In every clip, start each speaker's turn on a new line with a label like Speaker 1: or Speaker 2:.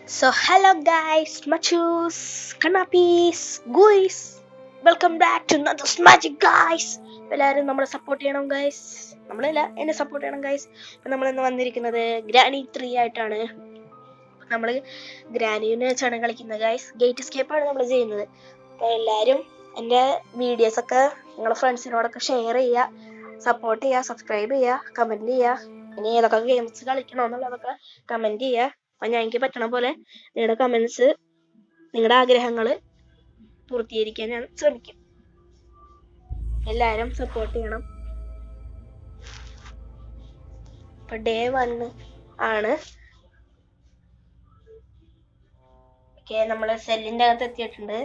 Speaker 1: So hello guys, machus, kanapis, guys. Welcome back to another magic guys. എല്ലാവരും നമ്മളെ support ചെയ്യണം guys. നമ്മളല്ല എന്നെ സപ്പോർട്ട് ചെയ്യണം ഗൈസ്. അപ്പം നമ്മളിന്ന് വന്നിരിക്കുന്നത് ഗ്രാനി 3 ആയിട്ടാണ്. നമ്മൾ ഗ്രാനിനെ വെച്ചാണ് കളിക്കുന്നത് ഗൈസ്. ഗേറ്റ് എസ്കേപ്പാണ് നമ്മൾ ചെയ്യുന്നത്. അപ്പോൾ എല്ലാവരും എൻ്റെ വീഡിയോസൊക്കെ നിങ്ങളുടെ ഫ്രണ്ട്സിനോടൊക്കെ ഷെയർ ചെയ്യുക, സപ്പോർട്ട് ചെയ്യുക, സബ്സ്ക്രൈബ് ചെയ്യുക, കമൻറ്റ് ചെയ്യുക. ഇനി ഏതൊക്കെ ഗെയിംസ് കളിക്കണമെന്നുള്ളതൊക്കെ കമൻറ്റ് ചെയ്യുക. അപ്പം ഞാൻ എനിക്ക് പറ്റണ പോലെ നിങ്ങളുടെ കമൻസ്, നിങ്ങളുടെ ആഗ്രഹങ്ങൾ പൂർത്തീകരിക്കാൻ ഞാൻ ശ്രമിക്കും. എല്ലാവരും സപ്പോർട്ട് ചെയ്യണം. ഇപ്പൊ ഡേ 1 ആണ്. ഓക്കെ, നമ്മള് സെല്ലിന്റെ അകത്ത് എത്തിയിട്ടുണ്ട്.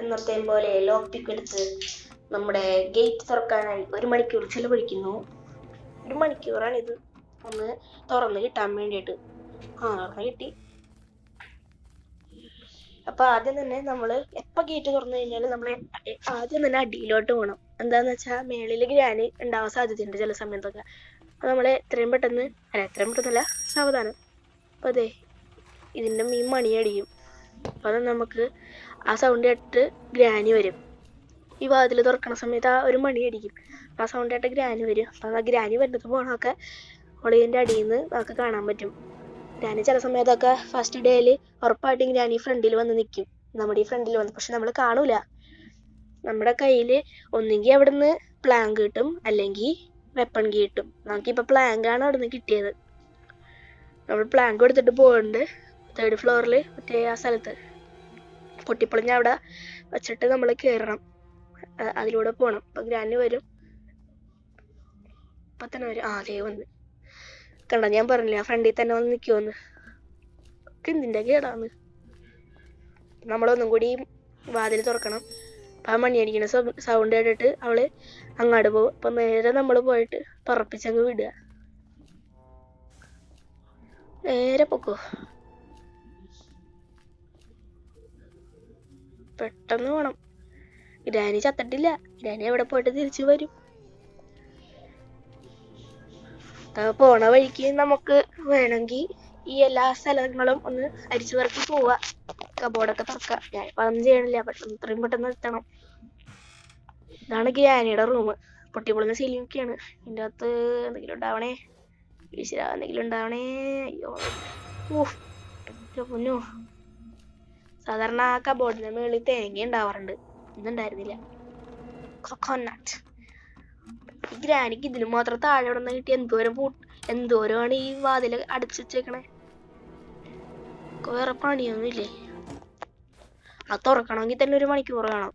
Speaker 1: എന്നത്തെയും പോലെ ലോക്ക് പിക്ക് എടുത്ത് നമ്മുടെ ഗേറ്റ് തുറക്കാനായി 1 മണിക്കൂർ ചെലവഴിക്കുന്നു. 1 മണിക്കൂറാണിത് ഒന്ന് തുറന്ന് കിട്ടാൻ വേണ്ടിയിട്ട്. കിട്ടി. അപ്പൊ ആദ്യം തന്നെ നമ്മൾ എപ്പോൾ ഗേറ്റ് തുറന്നു കഴിഞ്ഞാലും നമ്മൾ ആദ്യം തന്നെ അടിയിലോട്ട് പോകണം. എന്താന്ന് വെച്ചാൽ മേളിൽ ഗ്രാനി ഉണ്ടാവാൻ സാധ്യതയുണ്ട് ചില സമയത്തൊക്കെ. അപ്പോൾ നമ്മൾ എത്രയും പെട്ടെന്നല്ല, സാവധാനം. അപ്പോൾ അതെ, ഇതിൻ്റെ മണി അടിക്കും. അപ്പോൾ അത് നമുക്ക് ആ സൗണ്ട് കേട്ടിട്ട് ഗ്രാനി വരും. ഈ വാതിൽ തുറക്കണ സമയത്ത് ആ ഒരു മണി അടിക്കും. അപ്പോൾ ആ സൗണ്ട് കേട്ട് ഗ്രാനി വരും. അപ്പോൾ ആ ഗ്രാനി വരുന്നത് പോകണമൊക്കെ ഒളിയൻ്റെ അടിയിൽ നിന്ന് നമുക്ക് കാണാൻ പറ്റും. ഗ്രാനി ചില സമയത്തൊക്കെ ഫസ്റ്റ് ഡേയിൽ ഉറപ്പായിട്ടും ഗ്രാനി ഫ്രണ്ടിൽ വന്ന് നിൽക്കും, നമ്മുടെ ഈ ഫ്രണ്ടിൽ വന്ന്. പക്ഷെ നമ്മൾ കാണൂല. നമ്മുടെ കയ്യിൽ ഒന്നെങ്കിൽ അവിടെ നിന്ന് പ്ലാങ്ക് കിട്ടും, അല്ലെങ്കിൽ വെപ്പൺ കീ കിട്ടും. നമുക്കിപ്പോൾ പ്ലാങ്കാണ് അവിടെ നിന്ന് കിട്ടിയത്. നമ്മൾ പ്ലാങ്ക് എടുത്തിട്ട് പോകുന്നുണ്ട് 3rd ഫ്ലോറിൽ, മറ്റേ ആ സ്ഥലത്ത് പൊട്ടിപ്പൊളിഞ്ഞ അവിടെ വെച്ചിട്ട് നമ്മൾ കയറണം, അതിലൂടെ പോകണം. അപ്പം ഗ്രാനി വരും. അപ്പം തന്നെ വരും. അതേ വന്ന് കണ്ട, ഞാൻ പറഞ്ഞില്ല ഫ്രണ്ടിൽ തന്നെ വന്ന് നിൽക്കുമെന്ന്. എന്തിൻ്റെ കേടാന്ന്. നമ്മളൊന്നും കൂടി വാതിൽ തുറക്കണം. അപ്പം ആ മണി അടിക്കുന്ന സൗണ്ട് കേട്ടിട്ട് അവള് അങ്ങോട്ട് പോകും. അപ്പം നേരെ നമ്മൾ പോയിട്ട് തുറപ്പിച്ചങ്ങ് വിടുക. നേരെ പൊക്കോ, പെട്ടെന്ന് പോണം. ഗ്രാനി ചത്തിട്ടില്ല. ഗ്രാനി എവിടെ പോയിട്ട് തിരിച്ചു വരും. പോണ വഴിക്ക് നമുക്ക് വേണമെങ്കിൽ ഈ എല്ലാ സ്ഥലങ്ങളും ഒന്ന് അരിച്ചു പറക്കി പോവാ, കബോർഡൊക്കെ തുറക്കാം. ഞാനിപ്പോൾ അതൊന്നും ചെയ്യണില്ല, പെട്ടെന്ന് ഇത്രയും പെട്ടെന്ന് എത്തണം. ഇതാണ് ഗ്രാനിയുടെ റൂം. പൊട്ടിപ്പൊളിഞ്ഞ സീലിങ്ങൊക്കെയാണ്. ഇതിൻ്റെ അകത്ത് എന്തെങ്കിലും ഉണ്ടാവണേ, എന്തെങ്കിലും ഉണ്ടാവണേ. അയ്യോ, പൊന്നോ. സാധാരണ ആ കബോർഡിന്റെ മുകളിൽ തേങ്ങ ഉണ്ടാവാറുണ്ട്, ഇന്നുണ്ടായിരുന്നില്ല. കൊക്കോനട്ട്. ഈ ഗ്രാനിക്ക് ഇതിന് മാത്രം താഴെ ഇവിടെ നിന്ന് കിട്ടി എന്തോരമാണ് ഈ വാതിൽ അടച്ചു വെച്ചേക്കണേ. വേറെ പണിയൊന്നുമില്ലേ? അത് തുറക്കണമെങ്കിൽ തന്നെ 1 മണിക്കൂർ വേണം.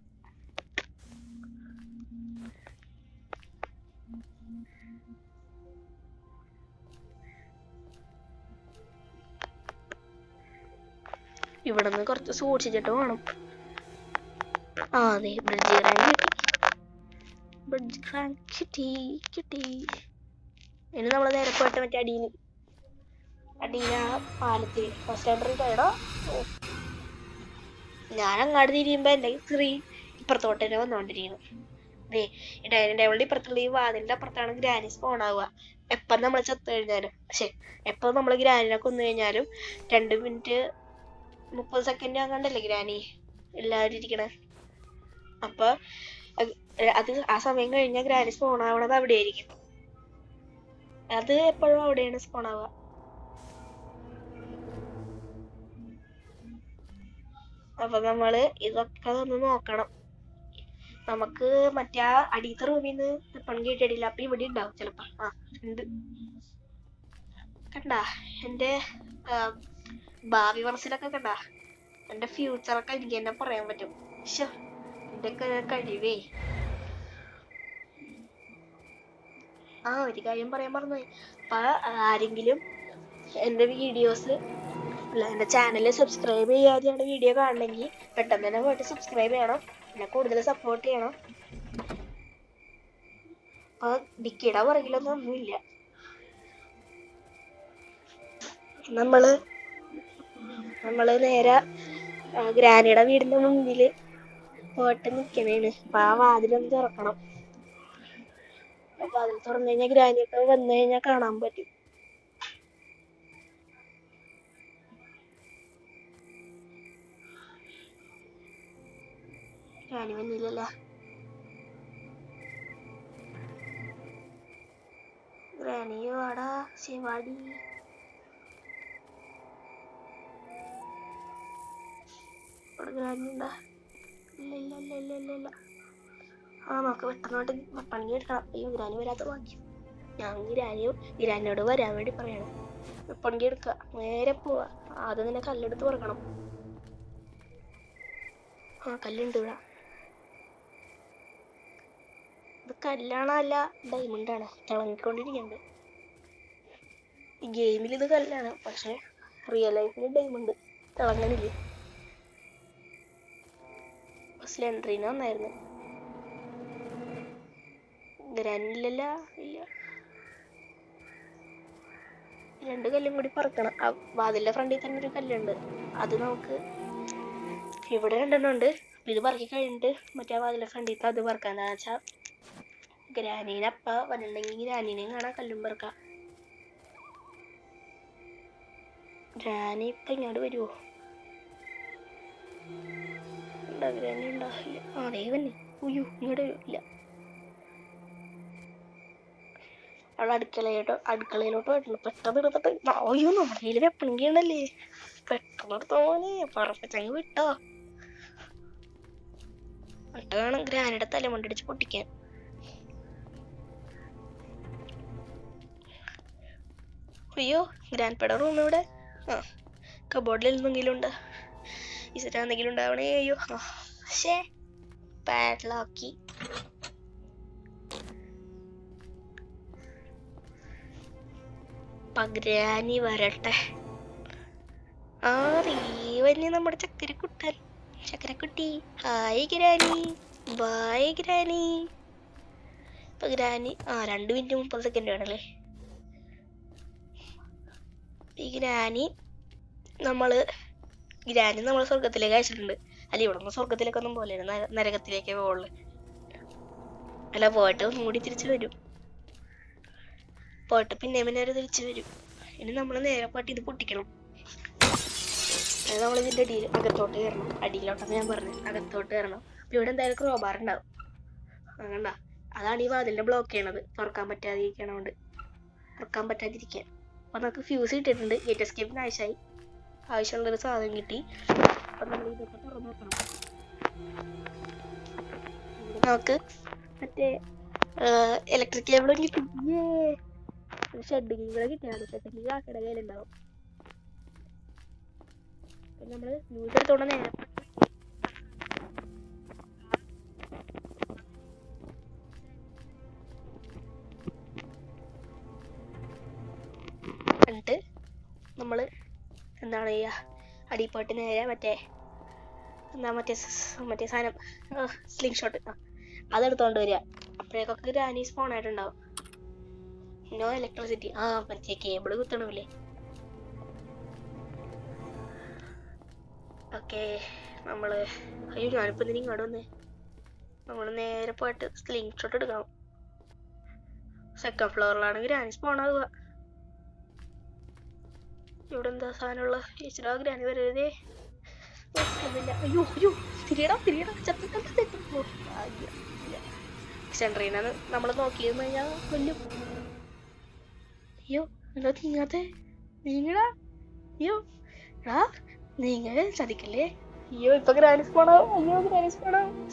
Speaker 1: ഇവിടെ നിന്ന് കുറച്ച് സൂക്ഷിച്ചിട്ട് വേണം. അതെ, ബ്രിഡ്ജ് റാങ്ക് കിട്ടി. ഇനി നമ്മൾ നേരെ പോയിട്ട് മറ്റേ അടിയിൽ പാലത്തിൽ ഫസ്റ്റ് ടൈം. ഞാൻ അങ്ങാട് തിരിയുമ്പോ എൻ്റെ സ്ക്രീൻ ഇപ്പുറത്തോട്ട് തന്നെ വന്നോണ്ടിരിക്കുന്നു. ഈ ഡൈനിങ് ടേബിളിന്റെ ഇപ്പുറത്തുള്ള ഈ വാതിലിന്റെ അപ്പുറത്താണ് ഗ്രാനി സ്പോൺ ആവുക. എപ്പം നമ്മൾ ചത്തു കഴിഞ്ഞാലും, എപ്പോൾ നമ്മൾ ഗ്രാനിനെ കൊന്നു കഴിഞ്ഞാലും 2 മിനിറ്റ് 30 സെക്കൻഡ് അങ്ങാണ്ടല്ലേ ഗ്രാനി എല്ലാവരും ഇരിക്കണേ. അപ്പൊ അത് ആ സമയം കഴിഞ്ഞാൽ ഗ്രാനി സ്പോൺ ആവണത് അവിടെ ആയിരിക്കും. അത് എപ്പോഴും അവിടെയാണ് സ്പോൺ ആവുക. അപ്പൊ നമ്മള് ഇതൊക്കെ ഒന്ന് നോക്കണം. നമുക്ക് മറ്റേ ആ അടിയത്തെ റൂമിൽ നിന്ന് വെപ്പൺ കേട്ടിടില്ല. അപ്പൊ ഇവിടെ ഉണ്ടാവും ചിലപ്പോ. ഉണ്ട്. കണ്ടാ എന്റെ ഭാവി മനസ്സിലൊക്കെ കണ്ടാ എന്റെ ഫ്യൂച്ചറൊക്കെ എനിക്ക് തന്നെ പറയാൻ പറ്റും. എന്റെ കഴിവേ. ഒരു കാര്യം പറയാൻ മറന്നുപോയി. അപ്പൊ ആരെങ്കിലും എന്റെ വീഡിയോസ് അല്ല, എൻ്റെ ചാനൽ സബ്സ്ക്രൈബ് ചെയ്യാതെയാണ് വീഡിയോ കാണണമെങ്കിൽ പെട്ടെന്ന് തന്നെ പോയിട്ട് സബ്സ്ക്രൈബ് ചെയ്യണം. എന്നെ കൂടുതൽ സപ്പോർട്ട് ചെയ്യണം. അപ്പോൾ ഡിക്കിയുടെ പുറകിലൊന്നും ഒന്നുമില്ല. നമ്മൾ നേരെ ഗ്രാനിയുടെ വീടിൻ്റെ മുന്നിൽ പോയിട്ട് നിൽക്കണേണ്. അപ്പം ആ വാതിലൊന്ന് തുറക്കണം. അപ്പൊ അതിൽ തുറന്നു കഴിഞ്ഞാൽ ഗ്രാനിയൊക്കെ വന്നു കഴിഞ്ഞാൽ കാണാൻ പറ്റും. ഗ്രാനി വന്നില്ലല്ലോ. ഗ്രാനി വാടാ, ശിവാടി. ഗ്രാനി ഉണ്ടാ? ഇല്ല ഇല്ല ഇല്ല ഇല്ല ഇല്ല ഇല്ല. ആ നമുക്ക് പെട്ടെന്നോട്ട് പണി എടുക്കണം. അയ്യോ ഗ്രാനി വരാത്ത ബാക്കി. ഞാൻ ഗ്രാനിയോട് വരാൻ വേണ്ടി പറയണം. പണി എടുക്കുക, നേരെ പോവാ. ആദ്യം തന്നെ കല്ലെടുത്ത് പറക്കണം. ആ കല്ലുണ്ട് ഇവിടെ. ഇത് കല്ലാണോ അല്ല ഡയമണ്ടാണ് തിളങ്ങിക്കൊണ്ടിരിക്കുന്നുണ്ട്. ഈ ഗെയിമിൽ ഇത് കല്ലാണ്, പക്ഷെ റിയൽ ലൈഫിൽ ഡയമണ്ട് തിളങ്ങണില്ലേ. സ്ലെൻഡറിന് വന്നായിരുന്നു. ഗ്രാനില്ലല്ല. ഇല്ല, 2 കല്ലും കൂടി പറക്കണം. ആ വാതിലിന്റെ ഫ്രണ്ടിൽ തന്നെ ഒരു കല്ലുണ്ട്. അത് നമുക്ക് ഇവിടെ 2 ഉണ്ട്. ഇത് പറക്കി കഴിഞ്ഞിട്ട് മറ്റേ വാതിലിന്റെ ഫ്രണ്ടിൽ അത് പറക്കാം. എന്താണെന്ന് വെച്ചാൽ ഗ്രാനീനെ അപ്പ വന്നിട്ടുണ്ടെങ്കിൽ ഗ്രാനീനെയും കാണാൻ കല്ലും പറക്കാം. ഗ്രാനി ഇപ്പൊ ഇങ്ങോട്ട് വരുവോ? ഉണ്ടാ ഗ്രാനി ഉണ്ടാവില്ല. അതേ തന്നെ. ഉയ്യോ ഇങ്ങോട്ട് വരില്ല. അവളെ അടുക്കളയിലോട്ട് പോയിട്ടുള്ളു. പെട്ടെന്ന് എടുത്തിട്ട് അയ്യോ നമ്മുടെ കയ്യിൽ വെപ്പണിക്ക് ഉണ്ടല്ലേ. പെട്ടെന്ന് എടുത്തോ മോനെ, പറപ്പിച്ചങ്ങ് വിട്ടോ. എന്നിട്ട് വേണം ഗ്രാനിയുടെ തലമുണ്ടടിച്ച് പൊട്ടിക്കാൻ. അയ്യോ ഗ്രാൻഡ്പയുടെ റൂം ഇവിടെ. ആ കബോർഡിൽ എന്തെങ്കിലും ഉണ്ട്, എന്തെങ്കിലും ഉണ്ടാവണേ. അയ്യോ ശേ, പാഡ്ലോക്കി. ഗ്രാനി വരട്ടെ. ആ റീവന്യ നമ്മുടെ ചക്കരക്കുട്ടി. Hi granny, bye granny. ഇപ്പൊ ഗ്രാനി 2 മിനിറ്റ് 30 സെക്കൻഡ് വേണല്ലേ. ഈ ഗ്രാനി നമ്മള് സ്വർഗത്തിലേക്ക് അയച്ചിട്ടുണ്ട്. അല്ല ഇവിടെ നിന്ന് സ്വർഗത്തിലേക്ക് ഒന്നും പോലെ നരകത്തിലേക്കേ പോകുള്ളു. അല്ല പോയിട്ട് ഒന്നും കൂടി തിരിച്ചു വരും. പോയിട്ട് പിന്നെ തിരിച്ചു വരും. ഇനി നമ്മൾ നേരെ പോയിട്ട് ഇത് പൊട്ടിക്കണം. അത് നമ്മൾ ഇതിന്റെ അകത്തോട്ട് കയറണം. അടിയിലോട്ടെന്ന് ഞാൻ പറഞ്ഞു, അകത്തോട്ട് കയറണം. അപ്പൊ ഇവിടെ എന്തായാലും ക്രോബാർ ഉണ്ടാവും. അങ്ങണ്ട, അതാണ് ഈ വാതിലിനെ ബ്ലോക്ക് ചെയ്യണത്. തുറക്കാൻ പറ്റാതിരിക്കാൻ. അപ്പൊ നമുക്ക് ഫ്യൂസ് കിട്ടിയിട്ടുണ്ട്. ഗേറ്റ് എസ്കേപ്പിന് ആവശ്യമുള്ളൊരു സാധനം കിട്ടി. അപ്പൊ നമ്മൾ ഇതൊക്കെ തുറന്നു നോക്കണം. നമുക്ക് മറ്റേ ഇലക്ട്രിക് കേബിളും കിട്ടി. ഷെഡ് കീകളെ കിട്ടിയാണ്. ഷെഡ് കീ ആക്കയുടെ കയ്യിലുണ്ടാവും. അപ്പൊ നമ്മള് ഫ്യൂസ് എടുത്തോണ്ട് നേരെ എന്നിട്ട് നമ്മള് എന്താണ് ചെയ്യുക, അടിപ്പോട്ട് നേരെ മറ്റേ സാധനം സ്ലിംഗ് ഷോട്ട് അതെടുത്തോണ്ട് വരിക. അപ്പോഴേക്കൊക്കെ ഗ്രാനി സ്പോൺ ആയിട്ടുണ്ടാവും. No electricity. മറ്റേ കേബിള് കുത്തണമില്ലേ. ഓക്കെ നമ്മള് അയ്യോ ഞാനിപ്പോ ഇതിന് ഇങ്ങോട്ട് വന്നേ. നമ്മള് നേരെ പോയിട്ട് സ്ലിംഗ് ഷോട്ട് എടുക്കണം. 2nd ഫ്ലോറിലാണ് ഗ്രാനി സ്പോൺ ആവുക. ഇവിടെ എന്താ സാധനമുള്ള ഈശ്വരാ, ഗ്രാനി വരരുതേ. അയ്യോ തിരിയടാ സെൻട്രീനാണ് നമ്മൾ നോക്കിയെന്ന് കഴിഞ്ഞാൽ കൊല്ലും. അയ്യോ എന്താ നീങ്ങാത്തെ? നീങ്ങടാ. അയ്യോ നീങ്ങ ചതിക്കല്ലേ. അയ്യോ ഇപ്പൊ ഗ്രാനി സ്പോണാവും.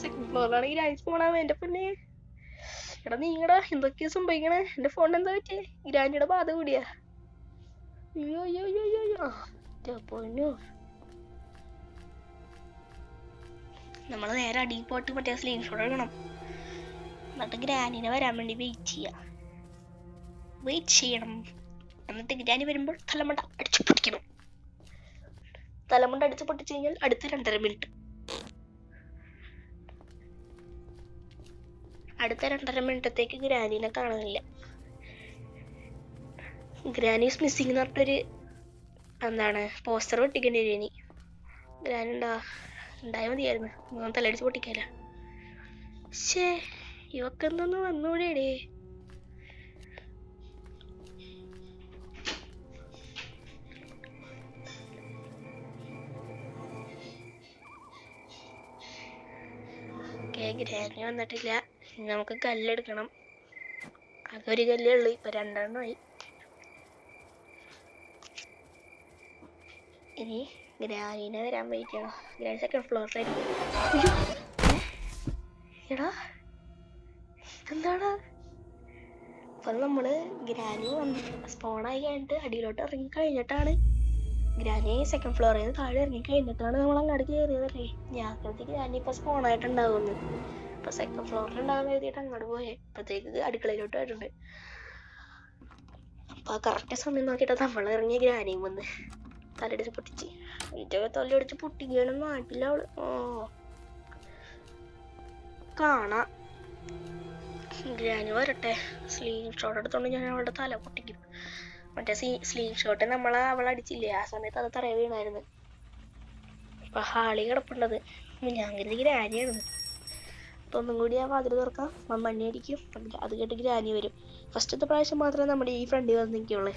Speaker 1: 2nd ഫ്ലോറിലാണ് granny സ്പോണാവും. എന്റെ പൊന്നെ എടാ നീങ്ങടാ. എന്തൊക്കെയാ സംഭവിക്കണേ? എന്റെ ഫോണിന് എന്താ പറ്റിയേ? ഗ്രാനിയുടെ ബാധ കൂടിയാ. പൊന്നു. നമ്മള് നേരെ അടിയിൽ പോയിട്ട് മറ്റേ സ്ലിംഗ് ഷോട്ട് എടുക്കണം. എന്നിട്ട് ഗ്രാനിനെ വരാൻ വേണ്ടി വെയിറ്റ് ചെയ്യണം. എന്നിട്ട് ഗ്രാനി വരുമ്പോൾ തലമുണ്ട അടിച്ചു പൊട്ടിക്കണം. തലമുണ്ട അടിച്ചു പൊട്ടിച്ചു കഴിഞ്ഞാൽ അടുത്ത 2.5 മിനിറ്റ്. അടുത്ത 2.5 മിനിറ്റത്തേക്ക് ഗ്രാനിനെ കാണാനില്ല. ഗ്രാനി ഈസ് മിസ്സിംഗ് എന്ന് പറഞ്ഞിട്ടൊരു പോസ്റ്റർ പൊട്ടിക്കേണ്ടി വരും. ഇനി ഗ്രാനി ഉണ്ടായാൽ മതിയായിരുന്നു. തലടിച്ച് പൊട്ടിക്കാല. ഇവക്കെന്തൊന്ന് വന്നൂടേടേ. ഗ്രാനി വന്നിട്ടില്ല. നമുക്ക് കല്ലെടുക്കണം. അതൊരു കല്ലേ ഉള്ളു, ഇപ്പൊ 2 എണ്ണമായി. ഇനി ഗ്രാനീനെ വരാൻ വെയിറ്റ് ചെയ്യണം. ഗ്രാനി സെക്കൻഡ് ഫ്ലോറിലായിരിക്കും. എടാ ഇതെന്താടാ? അപ്പൊ നമ്മള് ഗ്രാനി സ്പോണായി കഴിഞ്ഞിട്ട് അടിയിലോട്ട് ഇറങ്ങി കഴിഞ്ഞിട്ടാണ്, ഗ്രാനി സെക്കൻഡ് ഫ്ലോറിൽ നിന്ന് താഴെ ഇറങ്ങി കഴിഞ്ഞിട്ടാണ് നമ്മൾ അങ്ങോട്ട് കയറിയതല്ലേ. ഞാൻ കരുതി ഗ്രാനി ഇപ്പൊ സ്പോണായിട്ടുണ്ടാവുമെന്ന്. ഇപ്പൊ സെക്കൻഡ് ഫ്ലോറിൽ ഉണ്ടാകുന്ന എഴുതിയിട്ട് അങ്ങോട്ട് പോയേ. ഇപ്പത്തേക്ക് അടുക്കളയിലോട്ട് വരുന്നുണ്ട്. അപ്പൊ കറക്റ്റ് സമയം നോക്കിയിട്ട് നമ്മൾ ഇറങ്ങിയ ഗ്രാനിയും വന്ന് തലടിച്ച് പൊട്ടിച്ച് ഏറ്റവും തൊല്ലടിച്ച് പൊട്ടിക്കണം നാട്ടില്ല അവള്. കാണാം, ഗ്രാനി വരട്ടെ. സ്ലീവ് ഷോട്ട് എടുത്തോണ്ട് ഞാൻ അവളുടെ തല പൊട്ടിക്കും. മറ്റേ സ്ലീവ് ഷോട്ട് അവളടിച്ചില്ലേ, ആ സമയത്ത് അത് തറയെ വീണായിരുന്നു. അപ്പൊ ഹാളി കിടപ്പുണ്ടത്. ഞാൻ കരുതി ഗ്രാനിയാണെന്ന്. അപ്പൊ ഒന്നും കൂടി ആ വാതിൽ തുറക്കാം, മണ്ണി അടിക്കും. അത് കേട്ട് ഗ്രാനി വരും. ഫസ്റ്റത്തെ പ്രാവശ്യം മാത്രമേ നമ്മുടെ ഈ ഫ്രണ്ടിൽ വന്ന് നിൽക്കുള്ളൂ.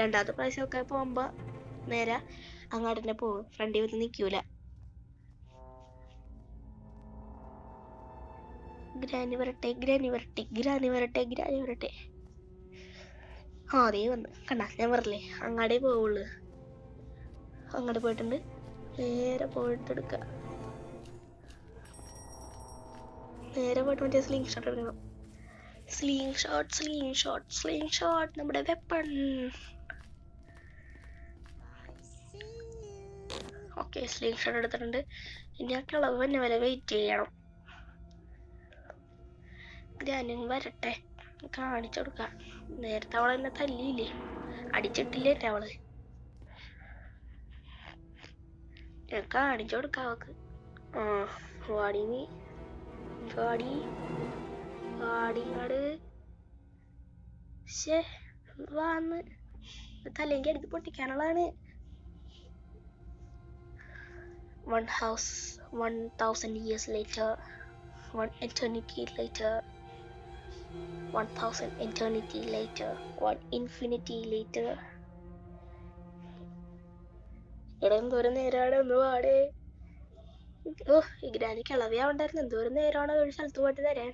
Speaker 1: രണ്ടാമത്തെ പ്രാവശ്യം ഒക്കെ പോകുമ്പോ നേരെ അങ്ങോട്ട് തന്നെ പോകും, ഫ്രണ്ടിൽ വന്ന് നിൽക്കൂല. ഗ്രാനി വരട്ടെ, ഗ്രാനി വരട്ടെ, ഗ്രാനി വരട്ടെ, ഗ്രാനി വരട്ടെ. അതേ വന്ന് കണ്ട, ഞാൻ പറഞ്ഞില്ലേ അങ്ങാടേ പോവുള്ളു. അങ്ങോട്ട് പോയിട്ടുണ്ട്, നേരെ പോയിട്ട് എടുക്ക. നേരെ പോയിട്ട് മറ്റേ സ്ലിംഗ് ഷോട്ട് എടുക്കണം. Sling shot, sling shot, sling shot, നമ്മുടെ വെപ്പൺ. ഓക്കെ, സ്ലിംഗ് ഷോട്ട് എടുത്തിട്ടുണ്ട്. ഇനി ആ കിളവ് തന്നെ വരെ വെയിറ്റ് ചെയ്യണം. ഗ്രാനും വരട്ടെ, കാണിച്ചു കൊടുക്കാം. നേരത്തെ അവളെ എന്നെ തല്ലിയില്ലേ, അടിച്ചിട്ടില്ലേ അവള്. ഞാൻ കാണിച്ചു കൊടുക്കാം അവക്ക്. വാടി നീ, വാടി വാടിങ്ങാട്. ശേ വന്ന് തല്ലെങ്കിൽ അടിക്ക് പൊട്ടിക്കാനുള്ളതാണ്. 1000 years later, 1 eternity later, 1000 eternity later, 1 infinity later. ഇവിടെ എന്തോരം നേരാണ്, ഒന്ന് പാടേ. ഈ ഗ്രാനി കിളവിയാവണ്ടായിരുന്നു. എന്തോരം നേരമാണ് ഒരു സ്ഥലത്ത് പോയിട്ട് തരാൻ.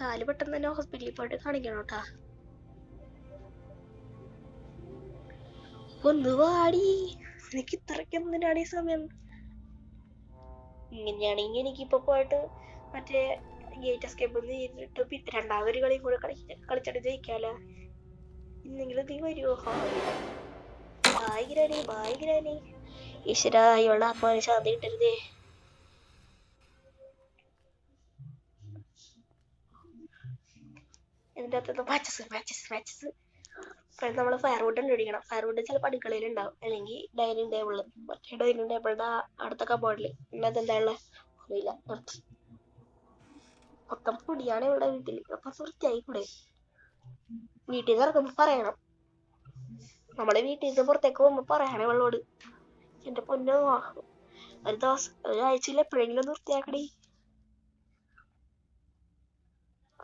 Speaker 1: കാല് പെട്ടെന്ന് തന്നെ ഹോസ്പിറ്റലിൽ പോയിട്ട് കാണിക്കണം കേട്ടാ. ഒന്ന് വാടി, എനിക്ക് ഇത്രയ്ക്ക് എന്തിനാണ് ഈ സമയം? ഇങ്ങനെയാണെങ്കിൽ എനിക്കിപ്പോ പോയിട്ട് മറ്റേ ഗേറ്റ് എസ്കേപ്പ് ചെയ്തിട്ട് രണ്ടാമതൊരു കളിയും കൂടെ കളിച്ചിട്ട് ജയിക്കാലോ. ഇന്നെങ്കിലും നീ വരുമോ? Bye granny, bye granny. ഈശ്വര, ഇവളുടെ ആത്മാവിന് ശാന്തി കിട്ടരുതേ. ഇതിൻ്റെ അകത്ത് മാച്ചസ്. നമ്മള് ഫയർവുഡ് കണ്ടുപിടിക്കണം. ഫയർവുഡ് ചിലപ്പോൾ അടുക്കളയിൽ ഉണ്ടാവും, അല്ലെങ്കിൽ ഡൈനിങ് ടേബിളിൽ. മറ്റേ ഡൈനിങ് ടേബിളിന്റെ അടുത്ത കബോർഡിൽ. ഇന്നത്തെ എന്താ ഉള്ളത് അറിയില്ല. മൊത്തം പൊടിയാണ് ഇവിടെ വീട്ടിൽ. അപ്പൊ വൃത്തിയായി കൂടെ. വീട്ടിൽ നിന്ന് ഇറക്കുമ്പോ പറയണം, നമ്മളെ വീട്ടിൽ നിന്ന് പുറത്തേക്ക് പോകുമ്പോ പറയണേ വെള്ളോട്. എന്റെ പൊന്നോ, ഒരാഴ്ചയിൽ എപ്പോഴെങ്കിലും വൃത്തിയാക്കടി.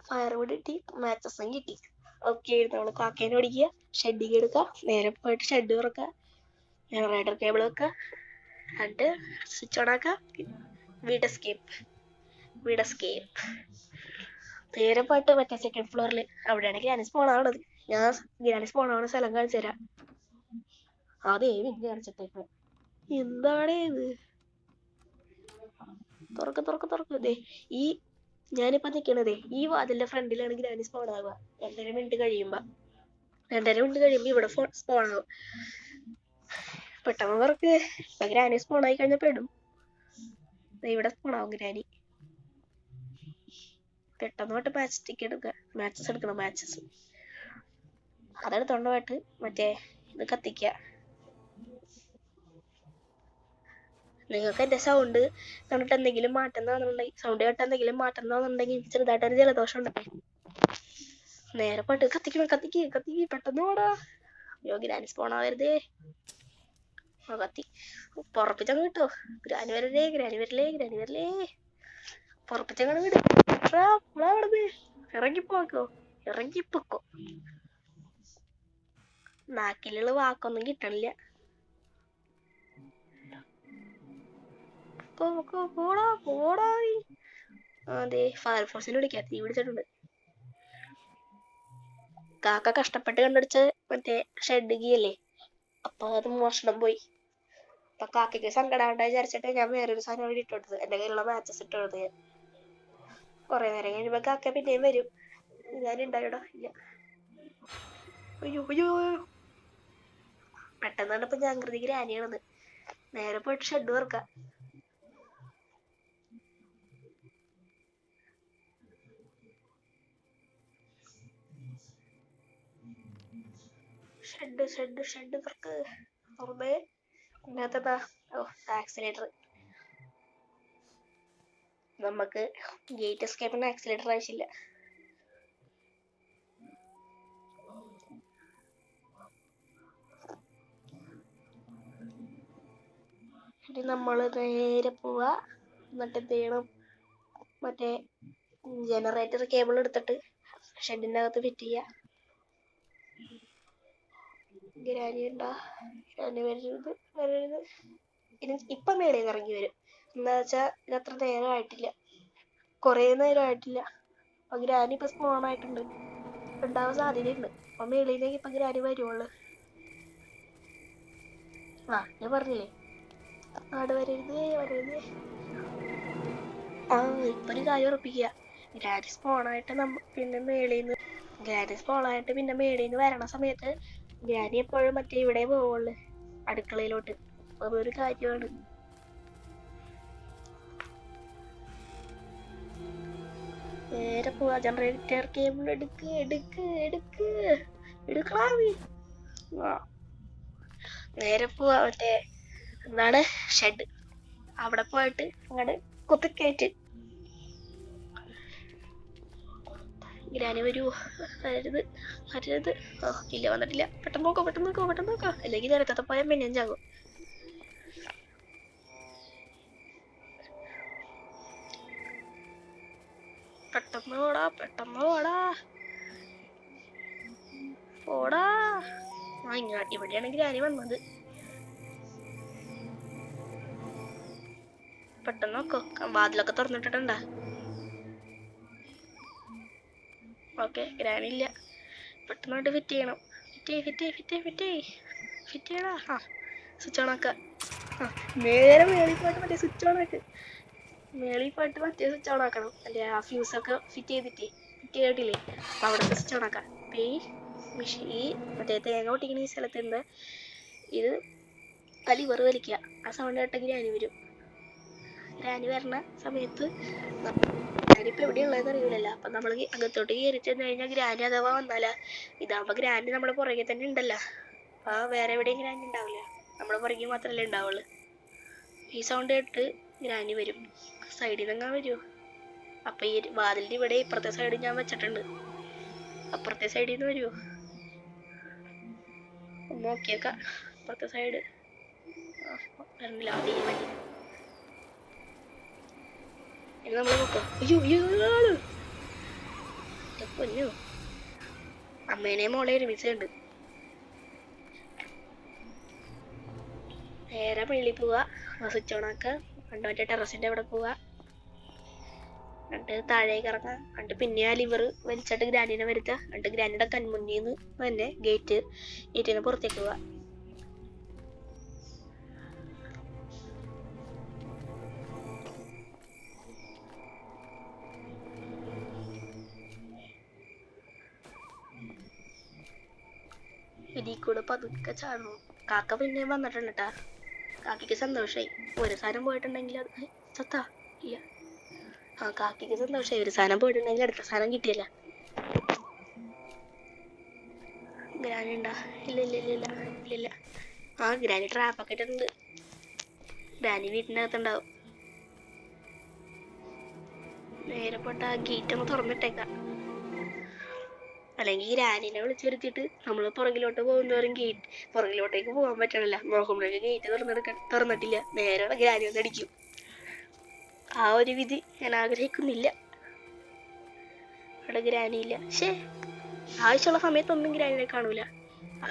Speaker 1: ഫയർവുഡ് കിട്ടി, മാച്ചസും കിട്ടി. ഓക്കെ, നമ്മള് കാക്കേനെ ഓടിക്കുക, ഷെഡിങ് എടുക്കുക, നേരെ പോയിട്ട് ഷെഡ് തുറക്കുക, ജനറേറ്റർ കേബിൾ വെക്കുക, എന്നിട്ട് സ്വിച്ച് ഓൺ ആക്കുക. വീട് എസ്കേപ്പ്. നേരെ പോയിട്ട് മറ്റേ സെക്കൻഡ് ഫ്ലോറിൽ, അവിടെയാണ് ഗ്രാനി സ്പോൺ ആവണത്. ഞാൻ ഗ്രാനി സ്പോൺ ആവണ സ്ഥലം കാണിച്ചു തരാം. അതേ പിന്നെ കാണിച്ചിട്ടേക്ക്. എന്താണ് ഇത്? തുറക്ക്. ഈ ഞാനിപ്പോ നിക്കണതേ ഈ വാതിലിന്റെ ഫ്രണ്ടിലാണ് ഗ്രാനി സ്പോൺ ആവുക. 2.5 മിനിറ്റ് കഴിയുമ്പോ ഇവിടെ സ്പോൺ ആവും. പെട്ടെന്ന് തുറക്ക്. ഇപ്പൊ ഗ്രാനി സ്പോൺ ആയി കഴിഞ്ഞ പെടും. ഇവിടെ സ്പോൺ ആവും ഗ്രാനി. പെട്ടെന്ന് പോയിട്ട് മാച്ചസ് എടുക്കണം. അതെടുത്തോണ്ട് പോയിട്ട് മറ്റേ ഇത് കത്തിക്ക. നിങ്ങൾക്ക് എന്റെ സൗണ്ട് കണ്ടിട്ട് എന്തെങ്കിലും മാറ്റം സൗണ്ട് കേട്ട് എന്തെങ്കിലും മാറ്റം തോന്നുന്നുണ്ടെങ്കിൽ ചെറുതായിട്ടൊരു ജലദോഷം ഉണ്ടെങ്കിൽ നേരെ പോയിട്ട് കത്തിക്ക് പെട്ടെന്ന് പോടാ. അയ്യോ, ഗ്രാനി സ്പോൺ ആവരുതേ. കത്തി പൊറപ്പിച്ചങ്ങ് കിട്ടോ. ഗ്രാനി വരലേ. പൊറപ്പിച്ചങ്ങ് വിട്. അവിടുന്ന് ഇറങ്ങിപ്പോക്കോ. നാക്കിലുള്ള വാക്കൊന്നും കിട്ടണില്ല. പോടാ പോടാ. അതെ, ഫയർഫോഴ്സിനെ വിളിക്കാം, തീ പിടിച്ചിട്ടുണ്ട്. കാക്ക കഷ്ടപ്പെട്ട് കണ്ടുപിടിച്ച മറ്റേ ഷെഡ് കീ അല്ലേ, അപ്പൊ അത് മോഷണം പോയി. അപ്പൊ കാക്കയ്ക്ക് സങ്കടാവണ്ട വിചാരിച്ചിട്ട് ഞാൻ വേറൊരു സാധനം അവിടെ ഇട്ടുകൊടുത്തത്, എന്റെ കയ്യിലുള്ള മാച്ചസ് ഇട്ടുകൊടുത്തത് ഞാൻ. കൊറേ നേരം കഴിയുമ്പോ കാക്ക പിന്നെയും വരും. ഞാൻ ഉണ്ടായിടാ ഇല്ല. അയ്യോ അയ്യോ, പെട്ടെന്നാണ് ഇപ്പൊ ജാഗ്രത ഗ്രാനിയാണത്. നേരെ പോയിട്ട് ഷെഡ് തുറക്കാം. ഷെഡ് തുറക്ക്. തുറന്നേ. ഇതിനകത്തെന്താ? ഓ, ആക്സിലേറ്റർ. നമുക്ക് ഗേറ്റ് എസ്കേപ്പിന് ആക്സിലേറ്റർ ആവശ്യമില്ല. ഇനി നമ്മള് നേരെ പോവാ. എന്നിട്ട് എന്ത് ചെയ്യണം? മറ്റേ ജനറേറ്റർ കേബിൾ എടുത്തിട്ട് ഷെഡിന്റെ അകത്ത് ഫിറ്റ് ചെയ്യാ. ഗ്രാനി ഉണ്ടാ? ഗ്രാനി വരരുത്. ഇപ്പൊ മേളിൽ നിന്ന് ഇറങ്ങി വരും. എന്താ വെച്ചാ ഇതത്ര നേരം ആയിട്ടില്ല, കൊറേ നേരം ആയിട്ടില്ല. അപ്പൊ ഗ്രാനി ഇപ്പൊ സ്പോൺ ആയിട്ടുണ്ട്, ഉണ്ടാവാൻ സാധ്യതയുണ്ട്. അപ്പൊ മേളിലേക്ക് ഇപ്പൊ ഗ്രാനി വരുവുള്ളു. ഞാൻ പറഞ്ഞില്ലേ, ആട് വരരുതേ. ഇപ്പൊ ഒരു കാര്യം ഉറപ്പിക്കുക, ഗ്രാനി സ്പോണായിട്ട് പിന്നെ മേളീന്ന് വരണ സമയത്ത് ഗ്രാനി എപ്പോഴും മറ്റേ ഇവിടെ പോവുള്ളു, അടുക്കളയിലോട്ട്. അതൊരു കാര്യമാണ്. നേരെ പോവാ. ജനറേറ്റർ കേബിൾ എടുക്കണം. നേരെ പോവാ. മറ്റേ എന്താണ്, ഷെഡ്. അവിടെ പോയിട്ട് അങ്ങോട്ട് കുത്തിക്കയറ്റ്. ഗ്രാനി വരൂ. വരരുത്. ഇല്ല, വന്നിട്ടില്ല. പെട്ടെന്ന് നോക്കോ. അല്ലെങ്കിൽ നേരത്തെ പോയാൽ പിന്നെ ചാകും. പെട്ടെന്ന് പോടാ. ഇവിടെയാണ് ഗ്രാനി വന്നത്. പെട്ടെന്ന് നോക്കോ. വാതിലൊക്കെ തുറന്നിട്ടിട്ടുണ്ടാ? ഓക്കെ, ഗ്രാനി ഇല്ല. പെട്ടെന്നോട്ട് ഫിറ്റ് ചെയ്യണം. ഫിറ്റ് ചെയ്യടാ. സ്വിച്ച് ഓൺ ആക്ക. നേരെ മേളിൽ പോയിട്ട് മറ്റേ സ്വിച്ച് ഓൺ ആക്കണം. അല്ലെ, ആ ഫ്യൂസൊക്കെ ഫിറ്റ് ചെയ്തിട്ടില്ലേ, അപ്പൊ അവിടുത്തെ സ്വിച്ച് ഓൺ ആക്കാം. ഈ മറ്റേ തേങ്ങ ഒട്ടിക്കുന്ന ഈ സ്ഥലത്തുണ്ട്. ഇത് ലിവർ വലിക്കുക. ആ സൗണ്ട് കേട്ട ഗ്രാനി വരും. ഗ്രാനി വരണ സമയത്ത് ഗ്രാനിപ്പോ എവിടെയുള്ളതെന്ന് അറിയില്ലല്ലോ. അപ്പൊ നമ്മള് അകത്തോട്ട് കയറി ചെന്ന് കഴിഞ്ഞാൽ ഗ്രാനി അഥവാ വന്നാലാ, ഇതാകുമ്പോ ഗ്രാനി നമ്മുടെ പുറകെ തന്നെ ഉണ്ടല്ലോ. വേറെ എവിടെയും ഗ്രാനി ഉണ്ടാവില്ല, നമ്മുടെ പുറകെ മാത്രല്ലേ ഉണ്ടാവുള്ളു. ഈ സൗണ്ട് കേട്ട് ഗ്രാനി വരും. സൈഡിൽ നിന്ന് വരുമോ? അപ്പൊ ഈ വാതിലിന്റെ ഇവിടെ ഇപ്പുറത്തെ സൈഡ് ഞാൻ വെച്ചിട്ടുണ്ട്. അപ്പുറത്തെ സൈഡിൽ നിന്ന് വരുമോ? ഒന്ന് നോക്കിയേക്കാം. അപ്പുറത്തെ സൈഡ് വരുന്നില്ല. ഇനി നമ്മള് നോക്കാം. പൊന്നു, അമ്മേനെയും മോളെ ഒരുമിച്ചുണ്ട്. നേരെ വെള്ളി പോവാ. സ്വിച്ച് ഓൺ ആക്ക. മറ്റേ ടെറസിന്റെ അവിടെ പോവാ. എന്നിട്ട് താഴേക്ക് ഇറങ്ങാം. എന്നിട്ട് പിന്നെ ആ ലിവർ വലിച്ചിട്ട് ഗ്രാനിനെ വരുത്തുക. എന്നിട്ട് ഗ്രാനിയുടെ കൺമുന്നിന്ന് തന്നെ ഗേറ്റിന് പുറത്തേക്ക് പോവാ. ഇതിൽ കൂടെ പതുക്കെ ചാടുന്നു. കാക്ക പിന്നെ വന്നിട്ടുണ്ട് കേട്ടാ. കാക്കയ്ക്ക് സന്തോഷായി. ഒരു സാധനം പോയിട്ടുണ്ടെങ്കിൽ അത് സത്താ ഇല്ല. കാക്കയ്ക്ക് സന്തോഷായി. ഒരു സാധനം പോയിട്ടുണ്ടെങ്കിൽ അടുത്ത സാധനം കിട്ടിയല്ല. ഗ്രാനി ഉണ്ടാ? ഇല്ല. ഗ്രാനി ട്രാപ്പൊക്കെ ഇട്ടിട്ടുണ്ട്. ഗ്രാനി വീട്ടിൻ്റെ അകത്തുണ്ടാവും. നേരെ പോട്ട് ആ ഗേറ്റ് ഒന്ന് തുറന്നിട്ടേക്കാം. അല്ലെങ്കിൽ ഗ്രാനിനെ വിളിച്ചു വരുത്തിയിട്ട് നമ്മള് പുറകിലോട്ട് പോകുന്നവരും പുറകിലോട്ടേക്ക് പോകാൻ പറ്റണില്ല. നോക്കുമ്പോഴേക്ക് ഗേറ്റ് തുറന്നിട്ടില്ല. നേരെ ഗ്രാനി ഒന്ന് അടിക്കും. ആ ഒരു വിധി ഞാൻ ആഗ്രഹിക്കുന്നില്ല. അവിടെ ഗ്രാനിയില്ല. ആവശ്യമുള്ള സമയത്തൊന്നും ഗ്രാനിനെ കാണൂല.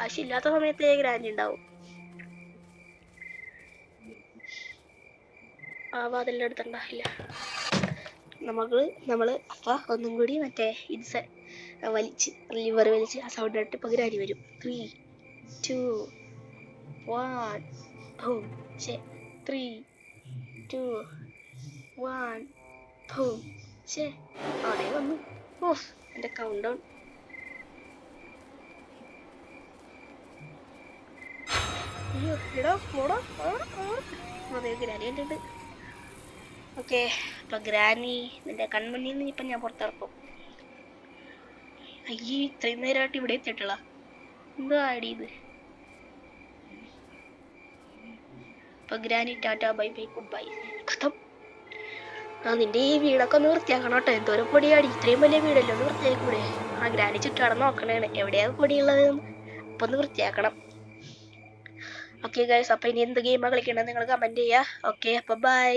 Speaker 1: ആവശ്യമില്ലാത്ത സമയത്തേ ഗ്രാനി ഉണ്ടാവും. ആ വാതിലിൻ്റെ അടുത്തുണ്ടാവില്ല. നമ്മള് അപ്പൊ ഒന്നും കൂടി മറ്റേ ഇത് വലിച്ച് ലിവർ വലിച്ച് ആ സൗണ്ട് ആയിട്ട് ഇപ്പൊ ഗ്രാനി വരും. 3 2 1 ബൂം. 3 2 1 ബൂം. അവിടെ വന്നു. ഓഫ്, എന്റെ കൗണ്ട് ഡൗൺ. അയ്യോ എടാ പോടാ. അതെ ഗ്രാനി കണ്ടിട്ട്. ഓക്കെ, അപ്പൊ ഗ്രാനി നിന്റെ കൺമുന്നിൽ നിന്ന് ഇപ്പൊ ഞാൻ പുറത്തിറക്കും. അയ്യേ, ഇത്രയും നേരമായിട്ട് ഇവിടെ എത്തിയിട്ടുള്ള എന്താ ആടി ഇത്? അപ്പൊ granny Tata bye bye good bye കഥം. നിന്റെ ഈ വീടൊക്കെ ഒന്ന് വൃത്തിയാക്കണം കേട്ടോ. എന്തോരം പൊടിയാടി, ഇത്രയും വലിയ വീടല്ലോ, ഒന്ന് വൃത്തിയാക്കൂടെ? ഗ്രാനി ചുറ്റാടം നോക്കണേണ് എവിടെയാ പൊടിയുള്ളത്, അപ്പൊ ഒന്ന് വൃത്തിയാക്കണം. ഓക്കെ ഗൈസ്, അപ്പൊ ഇനി എന്ത് ഗെയിമാണ് കളിക്കേണ്ടത് നിങ്ങൾ കമന്റ് ചെയ്യാ. ഓക്കെ, അപ്പൊ ബൈ.